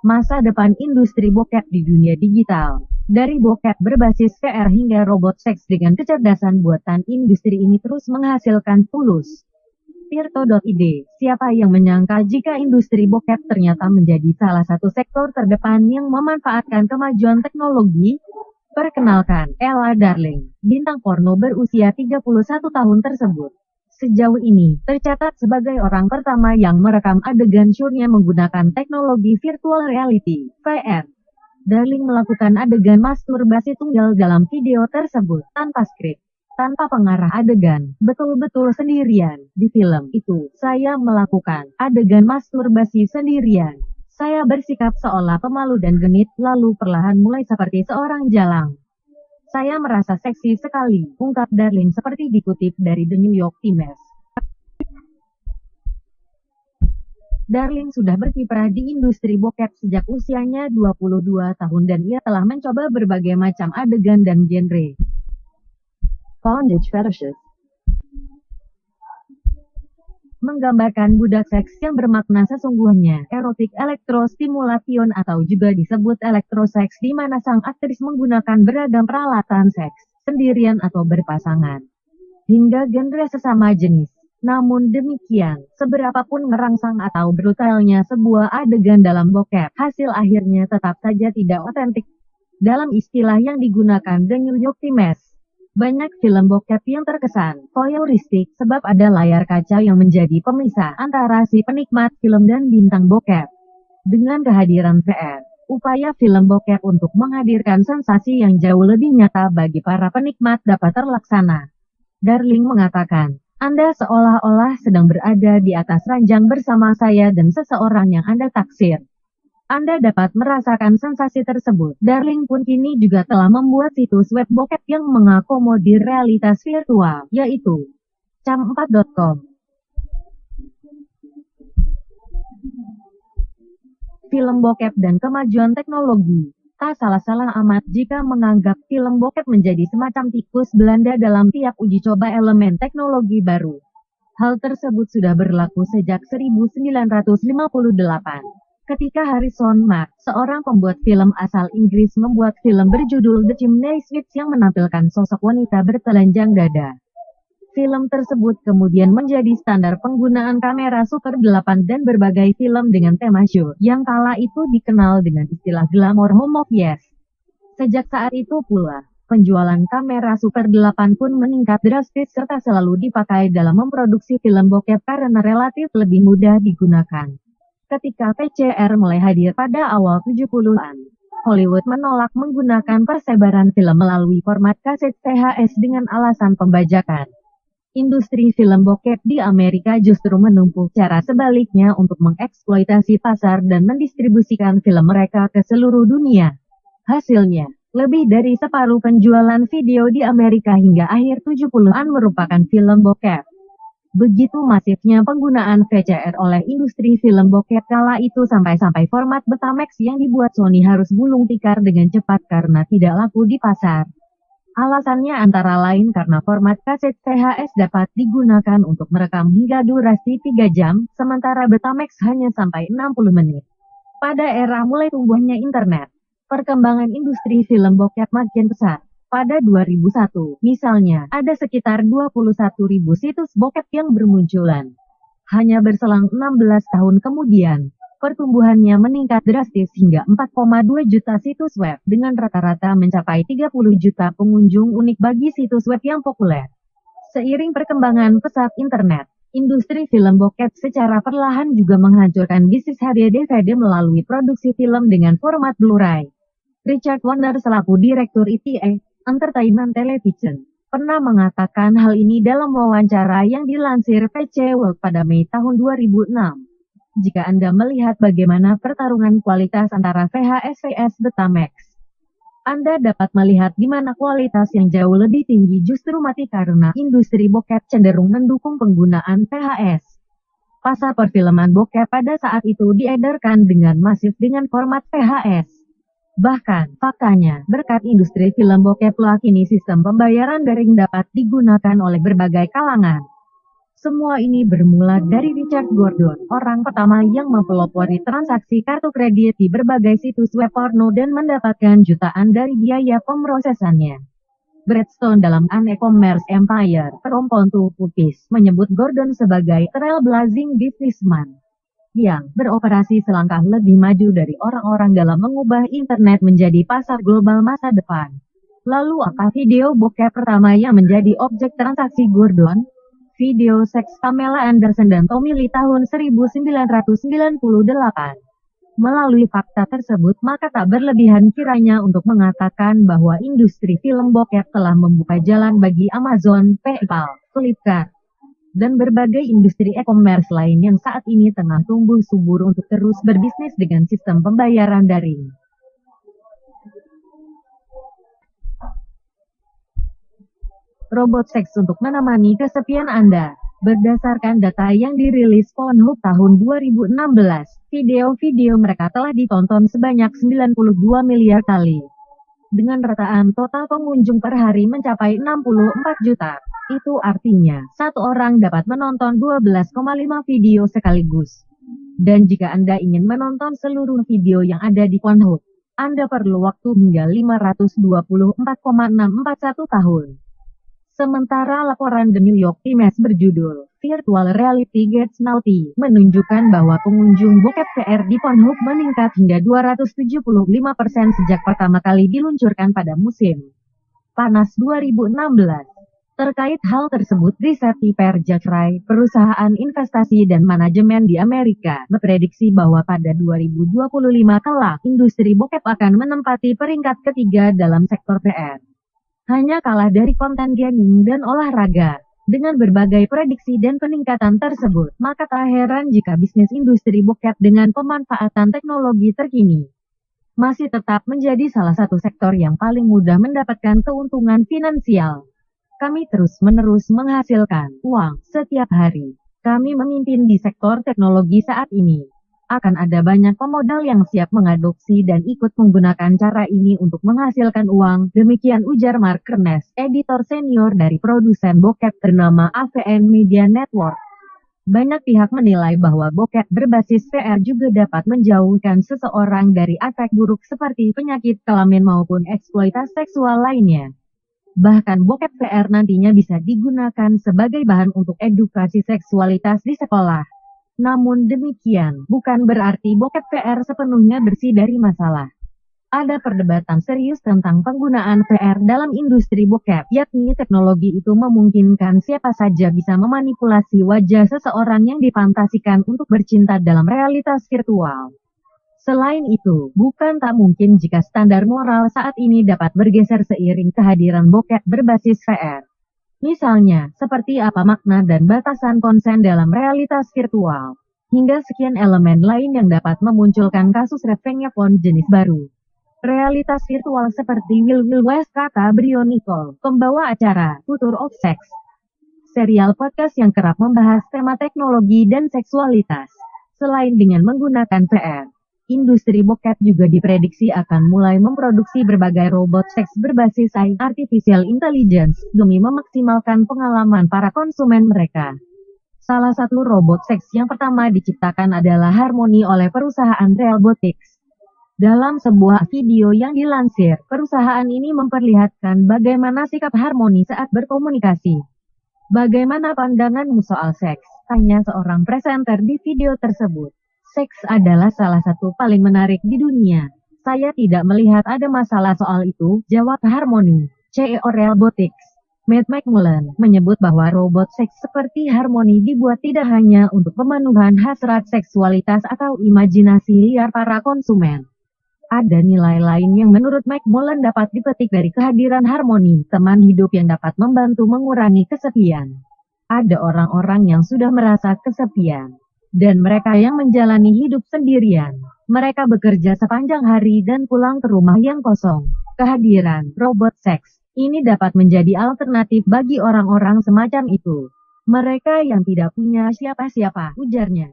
Masa depan industri bokep di dunia digital. Dari bokep berbasis VR hingga robot seks dengan kecerdasan buatan, industri ini terus menghasilkan fulus. Tirto.id, siapa yang menyangka jika industri bokep ternyata menjadi salah satu sektor terdepan yang memanfaatkan kemajuan teknologi? Perkenalkan, Ella Darling, bintang porno berusia 31 tahun tersebut. Sejauh ini, tercatat sebagai orang pertama yang merekam adegan syurnya menggunakan teknologi virtual reality, VR. Darling melakukan adegan masturbasi tunggal dalam video tersebut, tanpa skrip, tanpa pengarah adegan, betul-betul sendirian. Di film itu, saya melakukan adegan masturbasi sendirian. Saya bersikap seolah pemalu dan genit, lalu perlahan mulai seperti seorang jalang. Saya merasa seksi sekali, ungkap Darling seperti dikutip dari The New York Times. Darling sudah berkiprah di industri bokep sejak usianya 22 tahun dan ia telah mencoba berbagai macam adegan dan genre. Bondage fetishes menggambarkan budak seks yang bermakna sesungguhnya, erotik elektrostimulation atau juga disebut elektroseks, di mana sang aktris menggunakan beragam peralatan seks, sendirian atau berpasangan, hingga genre sesama jenis. Namun demikian, seberapapun merangsang atau brutalnya sebuah adegan dalam bokep, hasil akhirnya tetap saja tidak otentik. Dalam istilah yang digunakan The New York Times, banyak film bokep yang terkesan voyeuristik sebab ada layar kaca yang menjadi pemisah antara si penikmat film dan bintang bokep. Dengan kehadiran VR, upaya film bokep untuk menghadirkan sensasi yang jauh lebih nyata bagi para penikmat dapat terlaksana. Darling mengatakan, Anda seolah-olah sedang berada di atas ranjang bersama saya dan seseorang yang Anda taksir. Anda dapat merasakan sensasi tersebut. Darling pun kini juga telah membuat situs web bokep yang mengakomodir realitas virtual, yaitu cam4.com. Film bokep dan kemajuan teknologi. Tak salah-salah amat jika menganggap film bokep menjadi semacam tikus Belanda dalam tiap uji coba elemen teknologi baru. Hal tersebut sudah berlaku sejak 1958. Ketika Harrison Mark, seorang pembuat film asal Inggris, membuat film berjudul The Chimney Sweeps yang menampilkan sosok wanita bertelanjang dada. Film tersebut kemudian menjadi standar penggunaan kamera Super 8 dan berbagai film dengan tema show, yang kala itu dikenal dengan istilah glamour home movies. Sejak saat itu pula, penjualan kamera Super 8 pun meningkat drastis serta selalu dipakai dalam memproduksi film bokep karena relatif lebih mudah digunakan. Ketika VCR mulai hadir pada awal 70-an, Hollywood menolak menggunakan persebaran film melalui format kaset VHS dengan alasan pembajakan. Industri film bokep di Amerika justru menempuh cara sebaliknya untuk mengeksploitasi pasar dan mendistribusikan film mereka ke seluruh dunia. Hasilnya, lebih dari separuh penjualan video di Amerika hingga akhir 70-an merupakan film bokep. Begitu masifnya penggunaan VCR oleh industri film bokep kala itu sampai-sampai format Betamax yang dibuat Sony harus gulung tikar dengan cepat karena tidak laku di pasar. Alasannya antara lain karena format kaset VHS dapat digunakan untuk merekam hingga durasi 3 jam, sementara Betamax hanya sampai 60 menit. Pada era mulai tumbuhnya internet, perkembangan industri film bokep makin pesat. Pada 2001, misalnya, ada sekitar 21.000 situs bokep yang bermunculan. Hanya berselang 16 tahun kemudian, pertumbuhannya meningkat drastis hingga 4,2 juta situs web, dengan rata-rata mencapai 30 juta pengunjung unik bagi situs web yang populer. Seiring perkembangan pesat internet, industri film bokep secara perlahan juga menghancurkan bisnis HD-DVD melalui produksi film dengan format Blu-ray. Richard Warner selaku direktur ETA Entertainment Television pernah mengatakan hal ini dalam wawancara yang dilansir PC World pada Mei tahun 2006. Jika Anda melihat bagaimana pertarungan kualitas antara VHS vs Betamax, Anda dapat melihat di mana kualitas yang jauh lebih tinggi justru mati karena industri bokep cenderung mendukung penggunaan VHS. Pasar perfilman bokep pada saat itu diedarkan dengan masif dengan format VHS. Bahkan, faktanya, berkat industri film bokep pula kini sistem pembayaran daring dapat digunakan oleh berbagai kalangan. Semua ini bermula dari Richard Gordon, orang pertama yang mempelopori transaksi kartu kredit di berbagai situs web porno dan mendapatkan jutaan dari biaya pemrosesannya. Bradstone dalam An E-commerce Empire, Perompon Pupis, menyebut Gordon sebagai trailblazing businessman yang beroperasi selangkah lebih maju dari orang-orang dalam mengubah internet menjadi pasar global masa depan. Lalu apa video bokep pertama yang menjadi objek transaksi Gordon? Video seks Pamela Anderson dan Tommy Lee tahun 1998. Melalui fakta tersebut, maka tak berlebihan kiranya untuk mengatakan bahwa industri film bokep telah membuka jalan bagi Amazon, PayPal, Flipkart, dan berbagai industri e-commerce lain yang saat ini tengah tumbuh subur untuk terus berbisnis dengan sistem pembayaran daring. Robot seks untuk menemani kesepian Anda. Berdasarkan data yang dirilis Pornhub tahun 2016, video-video mereka telah ditonton sebanyak 92 miliar kali. Dengan rataan total pengunjung per hari mencapai 64 juta. Itu artinya, satu orang dapat menonton 12,5 video sekaligus. Dan jika Anda ingin menonton seluruh video yang ada di Pornhub, Anda perlu waktu hingga 524,641 tahun. Sementara laporan The New York Times berjudul Virtual Reality Gets Naughty menunjukkan bahwa pengunjung bokep VR di Pornhub meningkat hingga 275% sejak pertama kali diluncurkan pada musim panas 2016. Terkait hal tersebut, riset Perjacray, perusahaan investasi dan manajemen di Amerika, memprediksi bahwa pada 2025 kelak, industri bokep akan menempati peringkat ketiga dalam sektor VR. Hanya kalah dari konten gaming dan olahraga. Dengan berbagai prediksi dan peningkatan tersebut, maka tak heran jika bisnis industri bokep dengan pemanfaatan teknologi terkini masih tetap menjadi salah satu sektor yang paling mudah mendapatkan keuntungan finansial. Kami terus-menerus menghasilkan uang setiap hari. Kami memimpin di sektor teknologi saat ini. Akan ada banyak pemodal yang siap mengadopsi dan ikut menggunakan cara ini untuk menghasilkan uang, demikian ujar Mark Kernes, editor senior dari produsen bokep bernama AVN Media Network. Banyak pihak menilai bahwa bokep berbasis VR juga dapat menjauhkan seseorang dari efek buruk seperti penyakit kelamin maupun eksploitasi seksual lainnya. Bahkan bokep VR nantinya bisa digunakan sebagai bahan untuk edukasi seksualitas di sekolah. Namun demikian, bukan berarti bokep VR sepenuhnya bersih dari masalah. Ada perdebatan serius tentang penggunaan VR dalam industri bokep, yakni teknologi itu memungkinkan siapa saja bisa memanipulasi wajah seseorang yang difantasikan untuk bercinta dalam realitas virtual. Selain itu, bukan tak mungkin jika standar moral saat ini dapat bergeser seiring kehadiran bokep berbasis VR. Misalnya, seperti apa makna dan batasan konsen dalam realitas virtual, hingga sekian elemen lain yang dapat memunculkan kasus revenge porn jenis baru. Realitas virtual seperti Will West, kata Brion Nicole, pembawa acara Future of Sex, serial podcast yang kerap membahas tema teknologi dan seksualitas. Selain dengan menggunakan VR, industri bokep juga diprediksi akan mulai memproduksi berbagai robot seks berbasis AI artificial intelligence demi memaksimalkan pengalaman para konsumen mereka. Salah satu robot seks yang pertama diciptakan adalah Harmony oleh perusahaan Realbotix. Dalam sebuah video yang dilansir, perusahaan ini memperlihatkan bagaimana sikap Harmony saat berkomunikasi. Bagaimana pandanganmu soal seks? Tanya seorang presenter di video tersebut. Seks adalah salah satu paling menarik di dunia. Saya tidak melihat ada masalah soal itu, jawab Harmony. CEO Realbotix, Matt McMullen, menyebut bahwa robot seks seperti Harmony dibuat tidak hanya untuk pemenuhan hasrat seksualitas atau imajinasi liar para konsumen. Ada nilai lain yang menurut McMullen dapat dipetik dari kehadiran Harmony, teman hidup yang dapat membantu mengurangi kesepian. Ada orang-orang yang sudah merasa kesepian. Dan mereka yang menjalani hidup sendirian. Mereka bekerja sepanjang hari dan pulang ke rumah yang kosong. Kehadiran robot seks ini dapat menjadi alternatif bagi orang-orang semacam itu. Mereka yang tidak punya siapa-siapa, ujarnya.